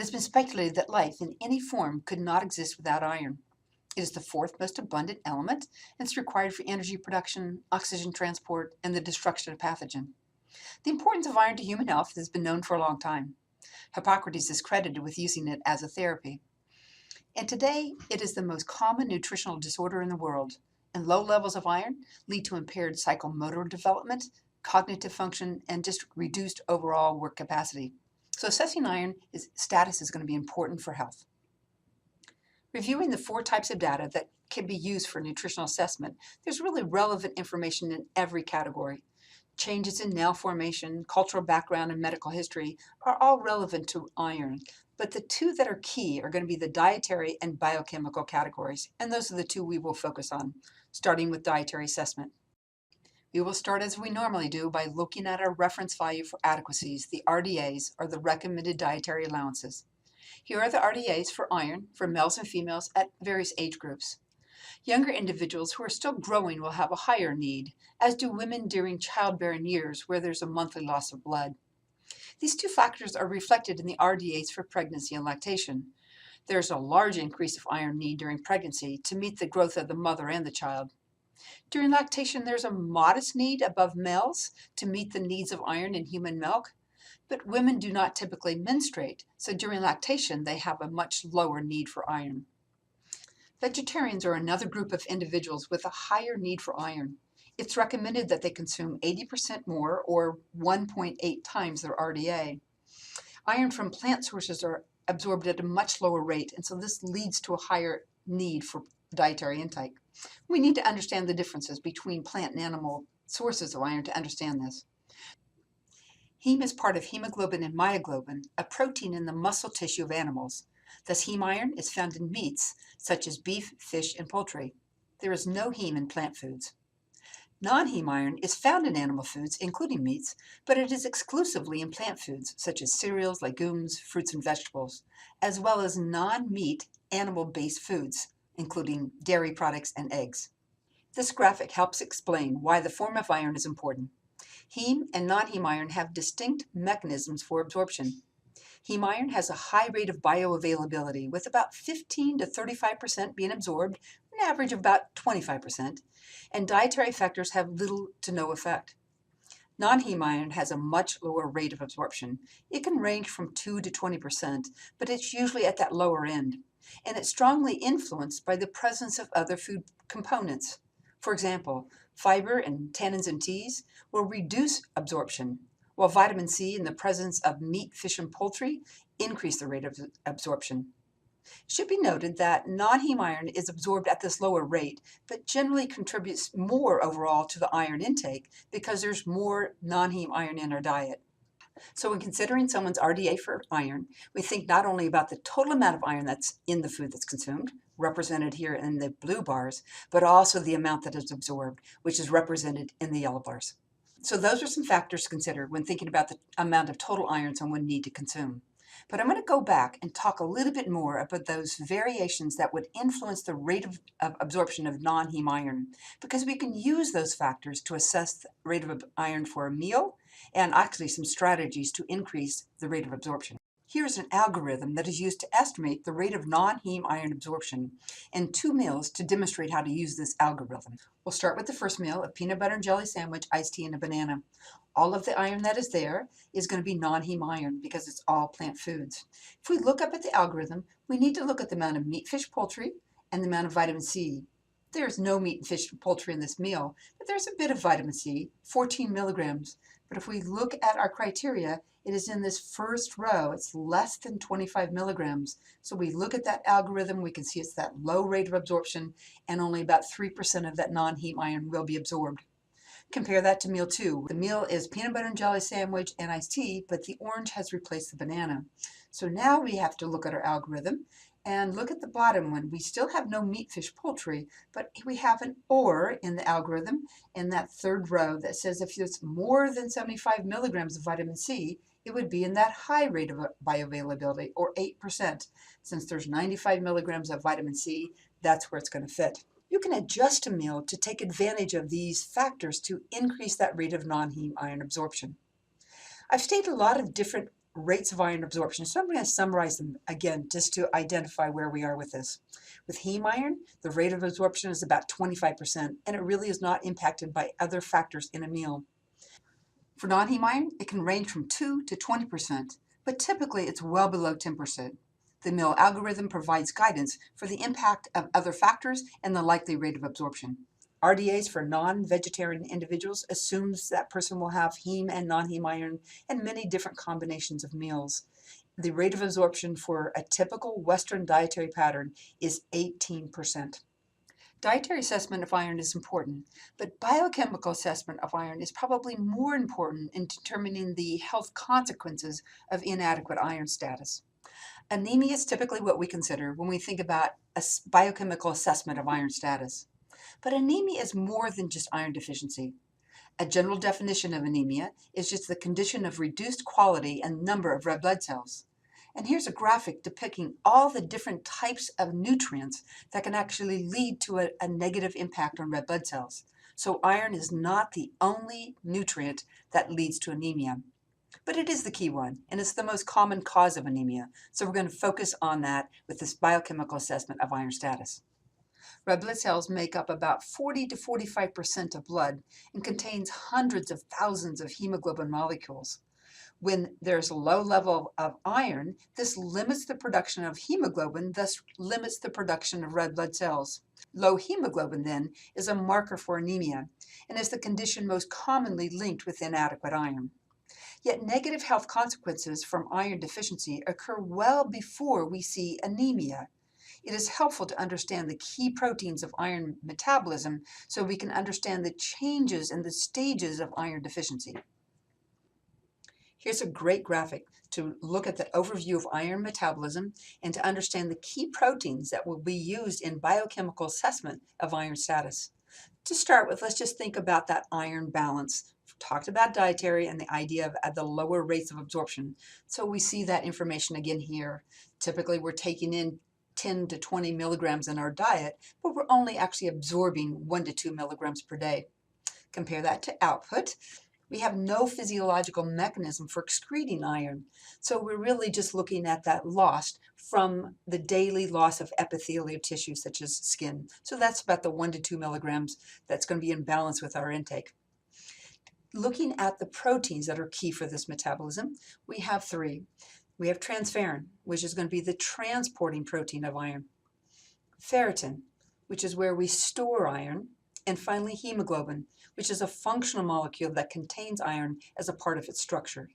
has been speculated that life in any form could not exist without iron. It is the fourth most abundant element, and it's required for energy production, oxygen transport, and the destruction of pathogen. The importance of iron to human health has been known for a long time. Hippocrates is credited with using it as a therapy. And today, it is the most common nutritional disorder in the world, and low levels of iron lead to impaired psychomotor development, cognitive function, and just reduced overall work capacity. So assessing iron status is going to be important for health. Reviewing the 4 types of data that can be used for nutritional assessment, there's really relevant information in every category. Changes in nail formation, cultural background, and medical history are all relevant to iron, but the 2 that are key are going to be the dietary and biochemical categories, and those are the 2 we will focus on, starting with dietary assessment. We will start as we normally do by looking at our reference value for adequacies, the RDAs, or the recommended dietary allowances. Here are the RDAs for iron for males and females at various age groups. Younger individuals who are still growing will have a higher need, as do women during childbearing years where there's a monthly loss of blood. These 2 factors are reflected in the RDAs for pregnancy and lactation. There's a large increase of iron need during pregnancy to meet the growth of the mother and the child. During lactation, there's a modest need above males to meet the needs of iron in human milk, but women do not typically menstruate, so during lactation they have a much lower need for iron. Vegetarians are another group of individuals with a higher need for iron. It's recommended that they consume 80% more, or 1.8 times their RDA. Iron from plant sources are absorbed at a much lower rate, and so this leads to a higher need for dietary intake. We need to understand the differences between plant and animal sources of iron to understand this. Heme is part of hemoglobin and myoglobin, a protein in the muscle tissue of animals. Thus, heme iron is found in meats, such as beef, fish, and poultry. There is no heme in plant foods. Non-heme iron is found in animal foods, including meats, but it is exclusively in plant foods, such as cereals, legumes, fruits, and vegetables, as well as non-meat animal-based foods, including dairy products and eggs. This graphic helps explain why the form of iron is important. Heme and non-heme iron have distinct mechanisms for absorption. Heme iron has a high rate of bioavailability, with about 15 to 35% being absorbed, an average of about 25%, and dietary factors have little to no effect. Non-heme iron has a much lower rate of absorption. It can range from 2 to 20%, but it's usually at that lower end, and it's strongly influenced by the presence of other food components. For example, fiber and tannins and teas will reduce absorption, while vitamin C in the presence of meat, fish, and poultry increase the rate of absorption. It should be noted that non-heme iron is absorbed at this lower rate, but generally contributes more overall to the iron intake because there's more non-heme iron in our diet. So when considering someone's RDA for iron, we think not only about the total amount of iron that's in the food that's consumed, represented here in the blue bars, but also the amount that is absorbed, which is represented in the yellow bars. So those are some factors to consider when thinking about the amount of total iron someone need to consume. But I'm going to go back and talk a little bit more about those variations that would influence the rate of absorption of non-heme iron, because we can use those factors to assess the rate of iron for a meal and actually some strategies to increase the rate of absorption. Here's an algorithm that is used to estimate the rate of non-heme iron absorption in 2 meals to demonstrate how to use this algorithm. We'll start with the first meal, a peanut butter and jelly sandwich, iced tea, and a banana. All of the iron that is there is going to be non-heme iron because it's all plant foods. If we look up at the algorithm, we need to look at the amount of meat, fish, poultry, and the amount of vitamin C. There's no meat, fish, and poultry in this meal, but there's a bit of vitamin C, 14 milligrams. But if we look at our criteria, it is in this first row. It's less than 25 milligrams. So we look at that algorithm, we can see it's that low rate of absorption, and only about 3% of that non-heme iron will be absorbed. Compare that to meal 2. The meal is peanut butter and jelly sandwich and iced tea, but the orange has replaced the banana. So now we have to look at our algorithm and look at the bottom one. We still have no meat, fish, poultry, but we have an OR in the algorithm in that third row that says if it's more than 75 milligrams of vitamin C, it would be in that high rate of bioavailability, or 8%. Since there's 95 milligrams of vitamin C, that's where it's going to fit. You can adjust a meal to take advantage of these factors to increase that rate of non-heme iron absorption. I've stated a lot of different rates of iron absorption. So I'm going to summarize them again just to identify where we are with this. With heme iron, the rate of absorption is about 25%, and it really is not impacted by other factors in a meal. For non-heme iron, it can range from 2 to 20%, but typically it's well below 10%. The meal algorithm provides guidance for the impact of other factors and the likely rate of absorption. RDAs for non-vegetarian individuals assumes that person will have heme and non-heme iron and many different combinations of meals. The rate of absorption for a typical Western dietary pattern is 18%. Dietary assessment of iron is important, but biochemical assessment of iron is probably more important in determining the health consequences of inadequate iron status. Anemia is typically what we consider when we think about a biochemical assessment of iron status. But anemia is more than just iron deficiency. A general definition of anemia is just the condition of reduced quality and number of red blood cells. And here's a graphic depicting all the different types of nutrients that can actually lead to a negative impact on red blood cells. So iron is not the only nutrient that leads to anemia, but it is the key one, and it's the most common cause of anemia. So we're going to focus on that with this biochemical assessment of iron status. Red blood cells make up about 40 to 45% of blood and contains hundreds of thousands of hemoglobin molecules. When there's a low level of iron, this limits the production of hemoglobin, thus limits the production of red blood cells. Low hemoglobin, then, is a marker for anemia and is the condition most commonly linked with inadequate iron. Yet negative health consequences from iron deficiency occur well before we see anemia. It is helpful to understand the key proteins of iron metabolism so we can understand the changes in the stages of iron deficiency. Here's a great graphic to look at the overview of iron metabolism and to understand the key proteins that will be used in biochemical assessment of iron status. To start with, let's just think about that iron balance. We've talked about dietary and the idea of the lower rates of absorption. So we see that information again here. Typically, we're taking in 10 to 20 milligrams in our diet, but we're only actually absorbing 1 to 2 milligrams per day. Compare that to output. We have no physiological mechanism for excreting iron, so we're really just looking at that loss from the daily loss of epithelial tissue such as skin. So that's about the 1 to 2 milligrams that's going to be in balance with our intake. Looking at the proteins that are key for this metabolism, we have 3. We have transferrin, which is going to be the transporting protein of iron, ferritin, which is where we store iron, and finally hemoglobin, which is a functional molecule that contains iron as a part of its structure.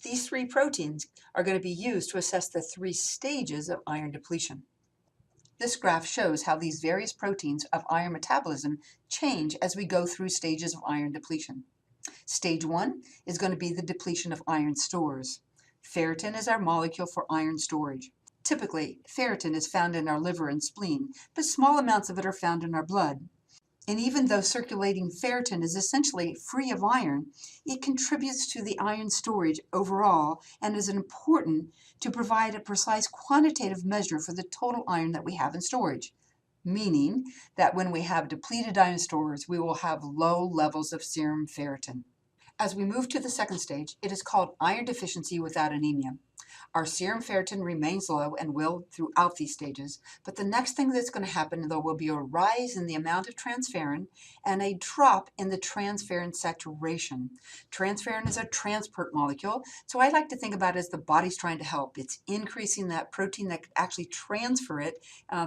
These 3 proteins are going to be used to assess the 3 stages of iron depletion. This graph shows how these various proteins of iron metabolism change as we go through stages of iron depletion. Stage 1 is going to be the depletion of iron stores. Ferritin is our molecule for iron storage. Typically, ferritin is found in our liver and spleen, but small amounts of it are found in our blood. And even though circulating ferritin is essentially free of iron, it contributes to the iron storage overall and is important to provide a precise quantitative measure for the total iron that we have in storage, meaning that when we have depleted iron stores, we will have low levels of serum ferritin. As we move to the second stage, it is called iron deficiency without anemia. Our serum ferritin remains low and will throughout these stages, but the next thing that's going to happen, though, will be a rise in the amount of transferrin and a drop in the transferrin saturation. Transferrin is a transport molecule, so I like to think about it as the body's trying to help. It's increasing that protein that could actually transfer it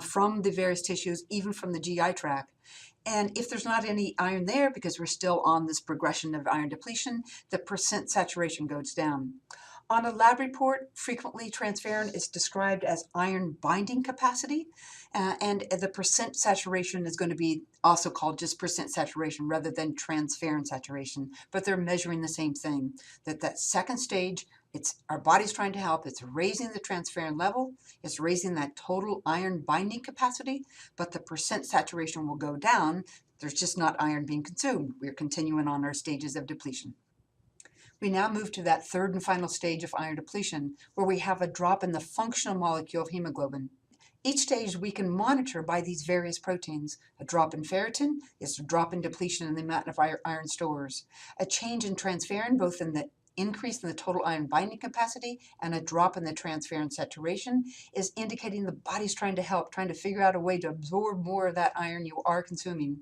from the various tissues, even from the GI tract. And if there's not any iron there, because we're still on this progression of iron depletion, the percent saturation goes down. On a lab report, frequently transferrin is described as iron binding capacity, and the percent saturation is going to be also called just percent saturation rather than transferrin saturation, but they're measuring the same thing. That second stage, it's our body's trying to help. It's raising the transferrin level. It's raising that total iron binding capacity, but the percent saturation will go down. There's just not iron being consumed. We're continuing on our stages of depletion. We now move to that third and final stage of iron depletion, where we have a drop in the functional molecule of hemoglobin. Each stage we can monitor by these various proteins. A drop in ferritin is a drop in depletion in the amount of iron stores. A change in transferrin, both in the increase in the total iron binding capacity and a drop in the transferrin saturation is indicating the body's trying to help, trying to figure out a way to absorb more of that iron you are consuming.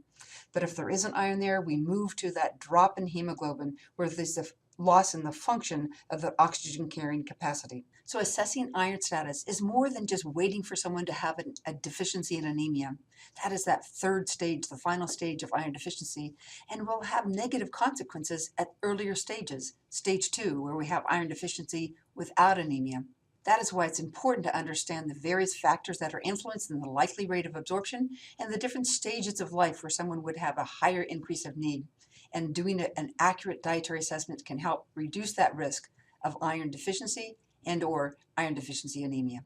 But if there isn't iron there, we move to that drop in hemoglobin where there's a loss in the function of the oxygen carrying capacity. So assessing iron status is more than just waiting for someone to have a deficiency in anemia. That is that third stage, the final stage of iron deficiency, and will have negative consequences at earlier stages, stage 2, where we have iron deficiency without anemia. That is why it's important to understand the various factors that are influencing the likely rate of absorption and the different stages of life where someone would have a higher increase of need. And doing an accurate dietary assessment can help reduce that risk of iron deficiency and/or iron deficiency anemia.